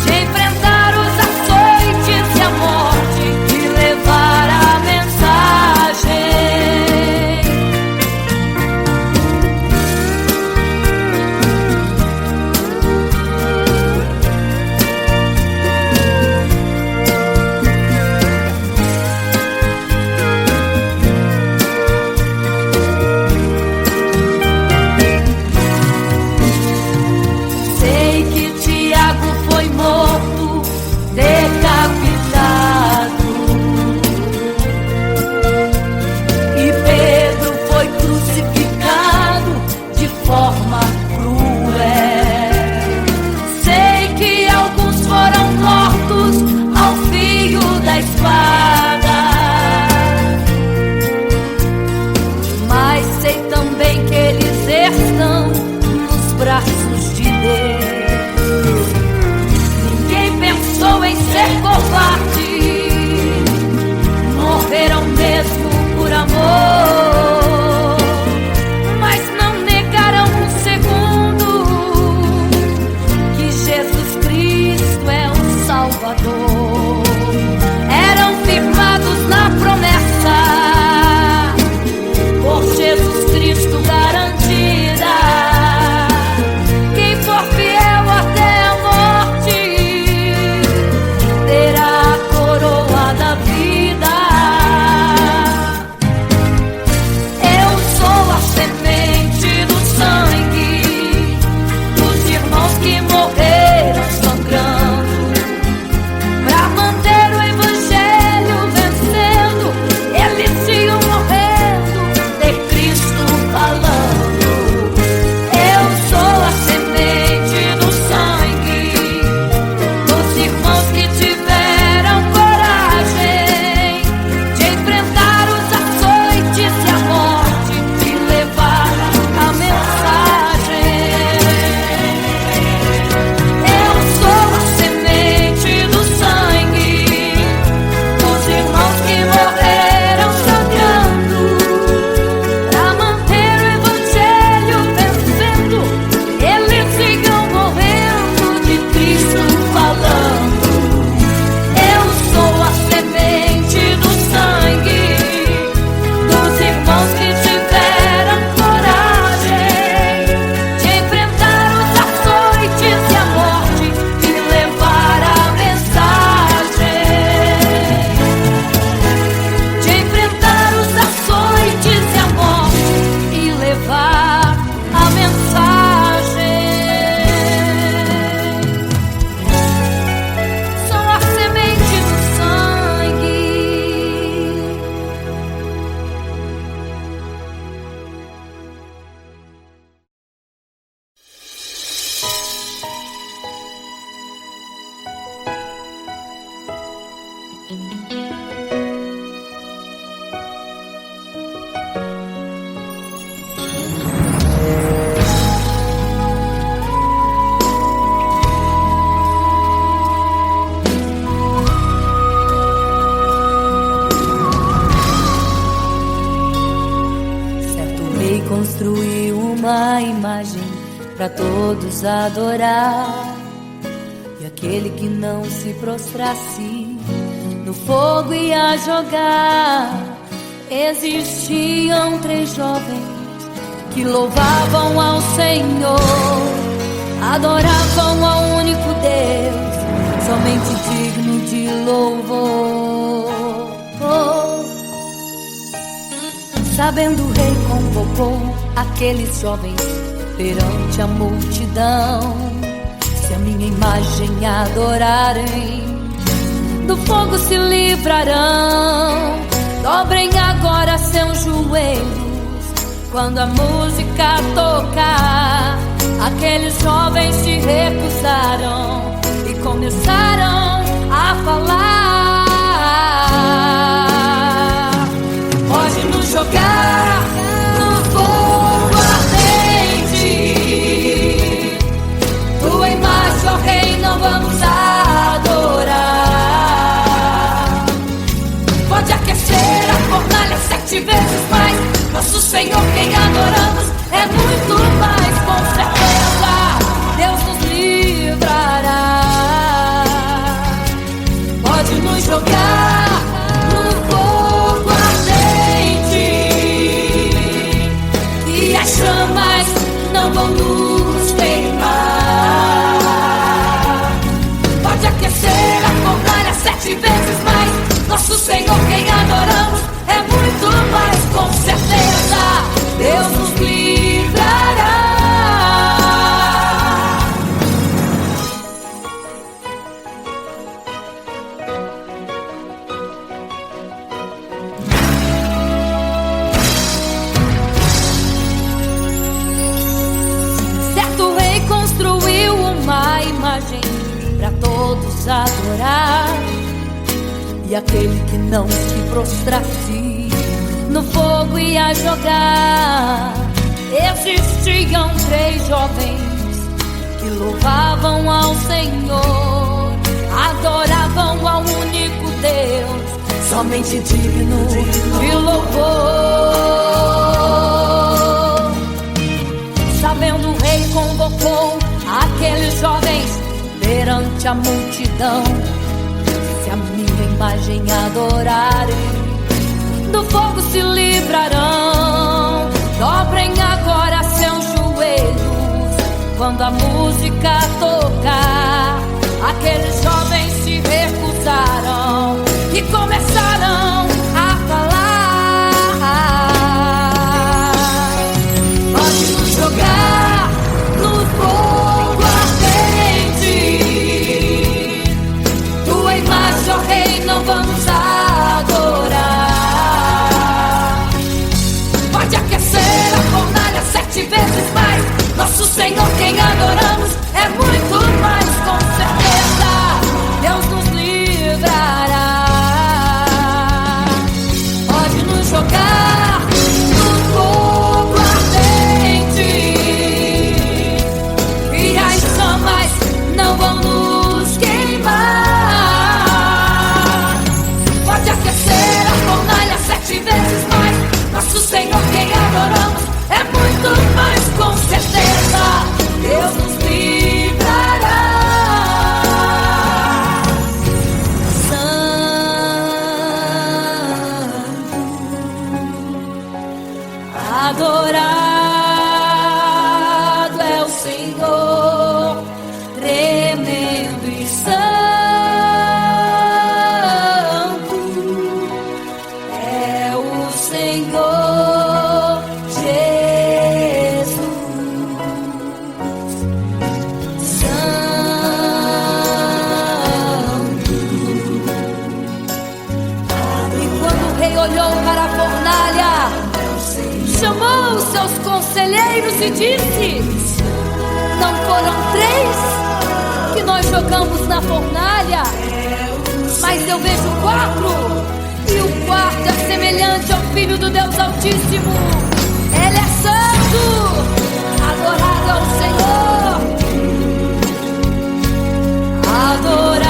de enfrentar os açoites e a morte e levar a mensagem. Sei que Tiago foi morto, decapitado, e Pedro foi crucificado de forma cruel. Sei que alguns foram mortos ao fio da espada, mas sei também que eles estão nos braços de Deus. Ninguém pensou em ser covarde, morreram mesmo por amor, mas não negaram um segundo que Jesus Cristo é o Salvador. Eram firmados na promessa, por Jesus Cristo garantida. Quem for fiel até a morte terá a coroa da vida. Eu sou a semente do sangue dos irmãos que morreram sangrando, pra manter o evangelho vencendo. Eles iam morrendo, de Cristo falando. Eu sou a semente do sangue dos irmãos que tiveram coragem de enfrentar os açoites e a morte e levar a mensagem. Eu sou a semente do sangue dos irmãos que morreram sangrando, pra manter o evangelho vencendo. Eles ficam morrendo, de Cristo falando. Eu sou a semente do sangue dos irmãos que tiveram coragem de enfrentar os açoites e a morte e levar a mensagem. De enfrentar os açoites e a morte e levar a mensagem. Sou a semente do sangue. Certo rei construiu uma imagem para todos adorar, e aquele que não se prostrasse no fogo ia jogar. Existiam 3 jovens que louvavam ao Senhor, adoravam ao único Deus, somente digno de louvor. Sabendo, o rei convocou aqueles jovens perante a multidão. Se a minha imagem adorarem, do fogo se livrarão. Dobrem agora seus joelhos quando a música tocar. Aqueles jovens se recusaram e começaram a falar. Pode nos jogar no fogo ardente, tua imagem, ó Rei, não vamos adorar. Pode aquecer a fornalha 7 vezes mais. Nosso Senhor, quem adoramos, é muito mais. Com certeza Deus nos livrará. Pode nos jogar no fogo ardente e as chamas não vão nos queimar. Pode aquecer a fornalha 7 vezes mais. Nosso Senhor, quem adoramos, é muito mais. Com certeza Deus nos livrará. Certo rei construiu uma imagem para todos adorar, e aquele que não se prostrasse no fogo ia jogar. Existiam 3 jovens que louvavam ao Senhor, adoravam ao único Deus, somente digno de louvor. Sabendo, o rei convocou aqueles jovens perante a multidão. Se a minha imagem adorarem, do fogo se livrarão. Dobrem agora seus joelhos quando a música tocar. Aqueles jovens se recusaram e começaram a falar. Pode nos jogar no fogo ardente, tua imagem, ó Rei, não vamos adorar. Pode aquecer a fornalha 7 vezes mais. Nosso Senhor, quem adoramos, é muito mais. Com certeza Deus nos livrará. Pode nos jogar no fogo ardente e as chamas não vão nos queimar. Pode aquecer a fornalha 7 vezes mais. Nosso Senhor, quem adoramos, é muito mais. Com certeza Deus nos livrará. Adorado é o Senhor, tremendo e santo é o Senhor Jesus. Santo. E quando o rei olhou para a fornalha, chamou os seus conselheiros e disse: não foram 3 que nós jogamos na fornalha, mas eu vejo 4, e o quarto é semelhante ao Filho do Deus Altíssimo. Ele é santo. Adorado ao Senhor. Adorado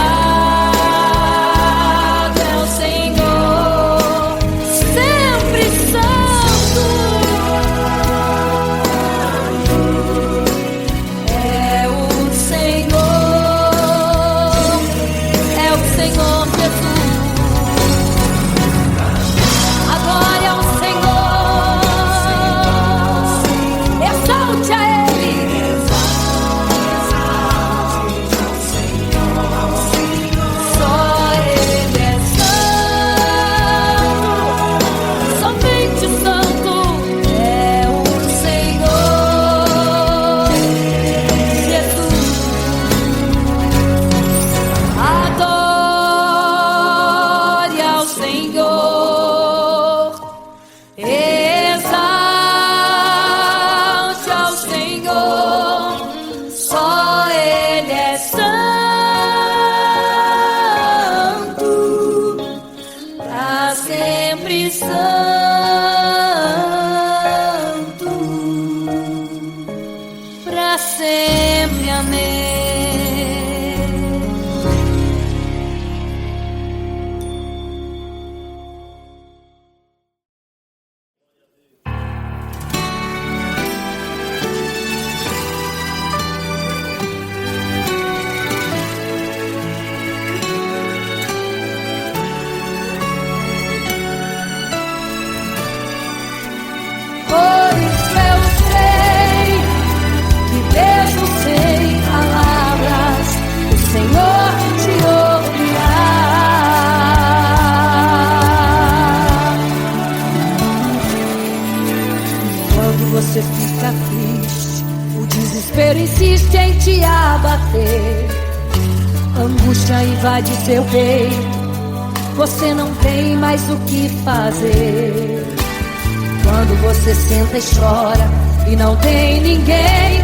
é o Senhor, sempre santo. É o Senhor Jesus. Adore ao Senhor, exalte a Ele. sempre. Amém. Por isso eu sei que mesmo sem palavras o Senhor te ouvirá. Quando você fica triste, o desespero insiste em te abater. A angústia invade seu peito, você não tem mais o que fazer. Quando você senta e chora e não tem ninguém,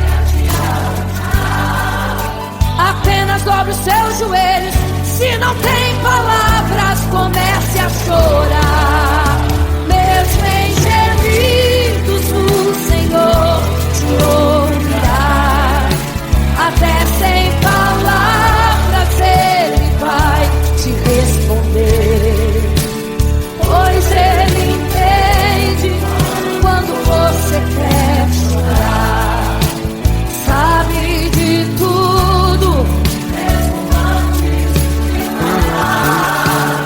apenas dobre os seus joelhos. Se não tem palavras, comece a chorar. Mesmo em gemidos, o Senhor te ouvirá. Até sem palavras Ele vai te responder, pois Ele entende quando você quer chorar. Sabe de tudo, mesmo antes de falar.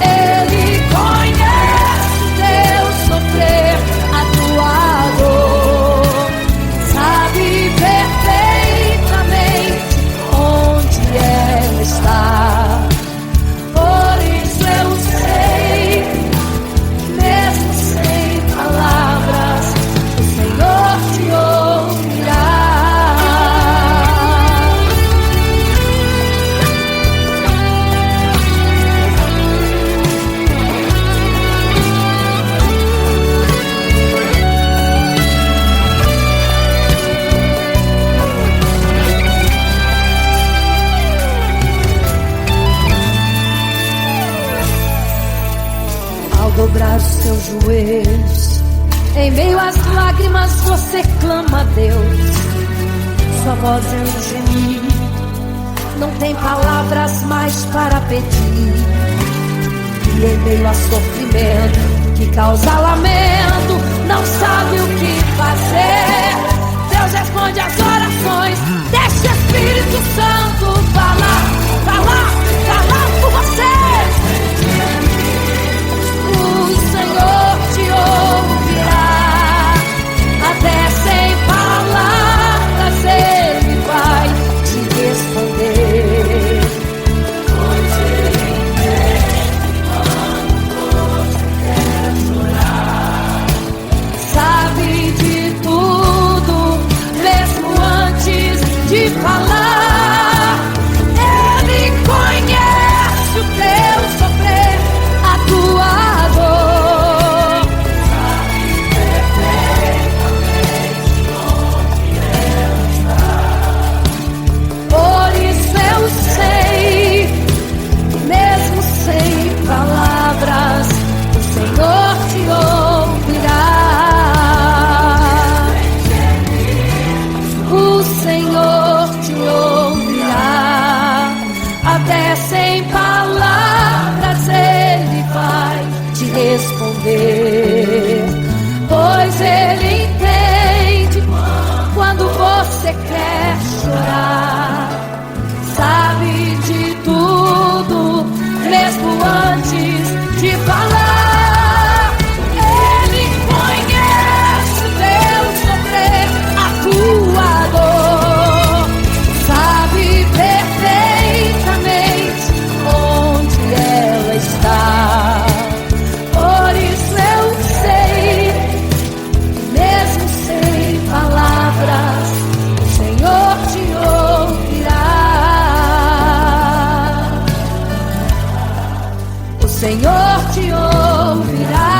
Ele conhece o teu sofrer, a tua dor. Sabe perfeitamente onde ela está. Por isso eu sei, mesmo sem palavras, o Senhor te ouvirá. Ao dobrar os seus joelhos, em meio às lágrimas você clama a Deus. Sua voz é um gemido, não tem palavras mais para pedir. E em meio a sofrimento que causa lamento, não sabe o que fazer. Deus responde às orações, deixa o Espírito Santo falar, falar, falar por você. O Senhor te ouvirá. Até sem palavras Ele vai te responder, pois Ele entende quando você quer chorar. Sabe de tudo, mesmo antes de falar. Ele conhece o teu sofrer, a tua dor. Sabe perfeitamente onde ela está. Por isso eu sei, mesmo sem palavras, o Senhor te ouvirá. O Senhor te ouvirá. Até sem palavras Ele vai te responder, pois Ele entende quando você quer chorar. Sabe de tudo, mesmo antes de falar. Ele conhece o teu sofrer, a tua dor. Sabe perfeitamente onde ela está. Por isso eu sei, mesmo sem palavras, o Senhor te ouvirá. O Senhor te ouvirá.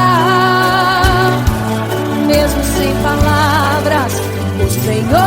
Mesmo sem palavras, o Senhor